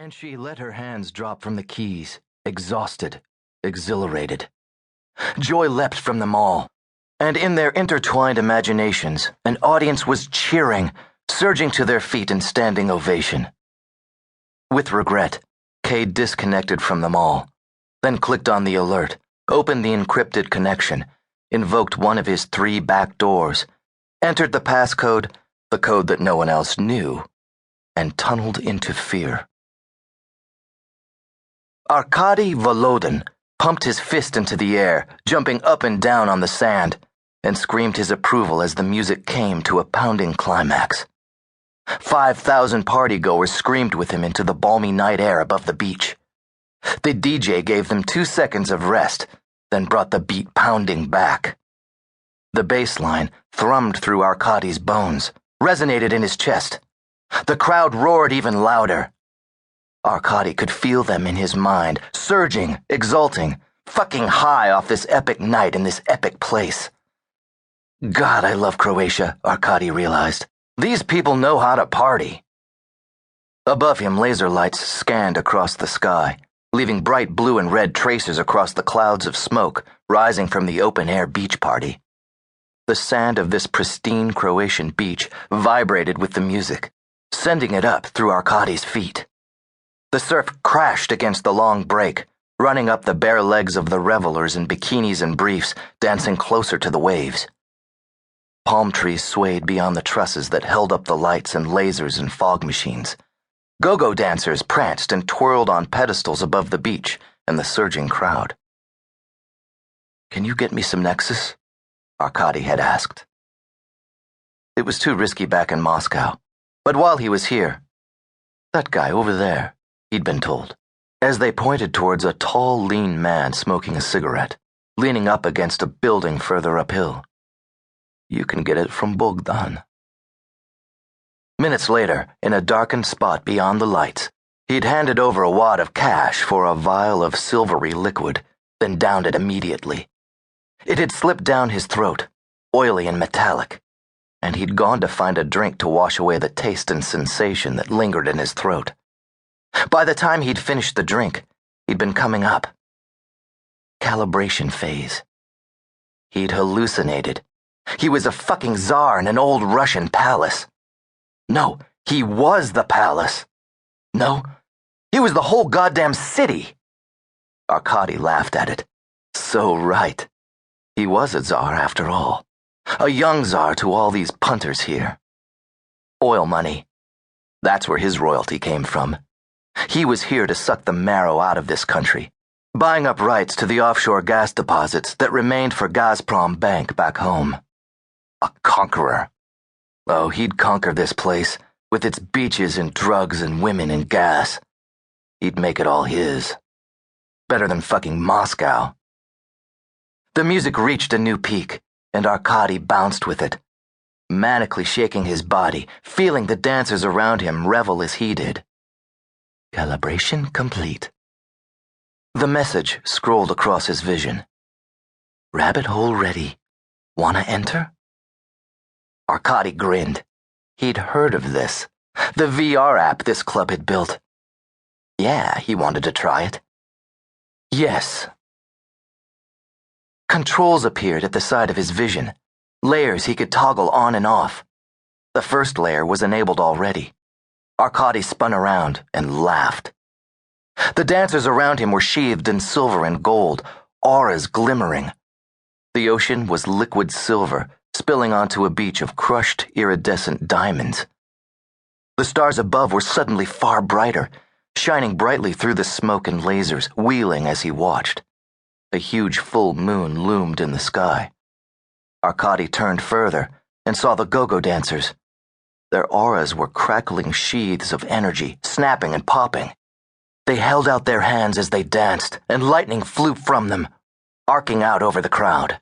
And she let her hands drop from the keys, exhausted, exhilarated. Joy leapt from them all, and in their intertwined imaginations, an audience was cheering, surging to their feet in standing ovation. With regret, Kade disconnected from them all, then clicked on the alert, opened the encrypted connection, invoked one of his 3 back doors, entered the passcode, the code that no one else knew, and tunneled into fear. Arkady Volodin pumped his fist into the air, jumping up and down on the sand, and screamed his approval as the music came to a pounding climax. 5,000 partygoers screamed with him into the balmy night air above the beach. The DJ gave them 2 seconds of rest, then brought the beat pounding back. The bass line thrummed through Arkady's bones, resonated in his chest. The crowd roared even louder. Arkady could feel them in his mind, surging, exulting, fucking high off this epic night in this epic place. God, I love Croatia, Arkady realized. These people know how to party. Above him, laser lights scanned across the sky, leaving bright blue and red tracers across the clouds of smoke rising from the open-air beach party. The sand of this pristine Croatian beach vibrated with the music, sending it up through Arkady's feet. The surf crashed against the long break, running up the bare legs of the revelers in bikinis and briefs, dancing closer to the waves. Palm trees swayed beyond the trusses that held up the lights and lasers and fog machines. Go-go dancers pranced and twirled on pedestals above the beach and the surging crowd. "Can you get me some Nexus?" Arkady had asked. It was too risky back in Moscow, but while he was here, "That guy over there," he'd been told, as they pointed towards a tall, lean man smoking a cigarette, leaning up against a building further uphill. "You can get it from Bogdan." Minutes later, in a darkened spot beyond the lights, he'd handed over a wad of cash for a vial of silvery liquid, then downed it immediately. It had slipped down his throat, oily and metallic, and he'd gone to find a drink to wash away the taste and sensation that lingered in his throat. By the time he'd finished the drink, he'd been coming up. Calibration phase. He'd hallucinated. He was a fucking czar in an old Russian palace. No, he was the palace. No, he was the whole goddamn city. Arkady laughed at it. So right. He was a czar after all. A young czar to all these punters here. Oil money. That's where his royalty came from. He was here to suck the marrow out of this country, buying up rights to the offshore gas deposits that remained for Gazprom Bank back home. A conqueror. Oh, he'd conquer this place, with its beaches and drugs and women and gas. He'd make it all his. Better than fucking Moscow. The music reached a new peak, and Arkady bounced with it, manically shaking his body, feeling the dancers around him revel as he did. Calibration complete. The message scrolled across his vision. "Rabbit hole ready. Wanna enter?" Arkady grinned. He'd heard of this. The VR app this club had built. Yeah, he wanted to try it. Yes. Controls appeared at the side of his vision, layers he could toggle on and off. The first layer was enabled already. Arkady spun around and laughed. The dancers around him were sheathed in silver and gold, auras glimmering. The ocean was liquid silver, spilling onto a beach of crushed, iridescent diamonds. The stars above were suddenly far brighter, shining brightly through the smoke and lasers, wheeling as he watched. A huge full moon loomed in the sky. Arkady turned further and saw the go-go dancers. Their auras were crackling sheaths of energy, snapping and popping. They held out their hands as they danced, and lightning flew from them, arcing out over the crowd.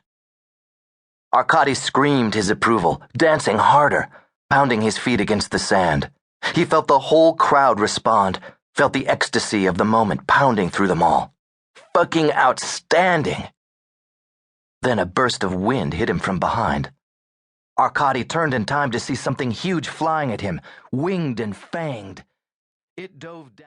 Arkady screamed his approval, dancing harder, pounding his feet against the sand. He felt the whole crowd respond, felt the ecstasy of the moment pounding through them all. Fucking outstanding! Then a burst of wind hit him from behind. Arkady turned in time to see something huge flying at him, winged and fanged. It dove down.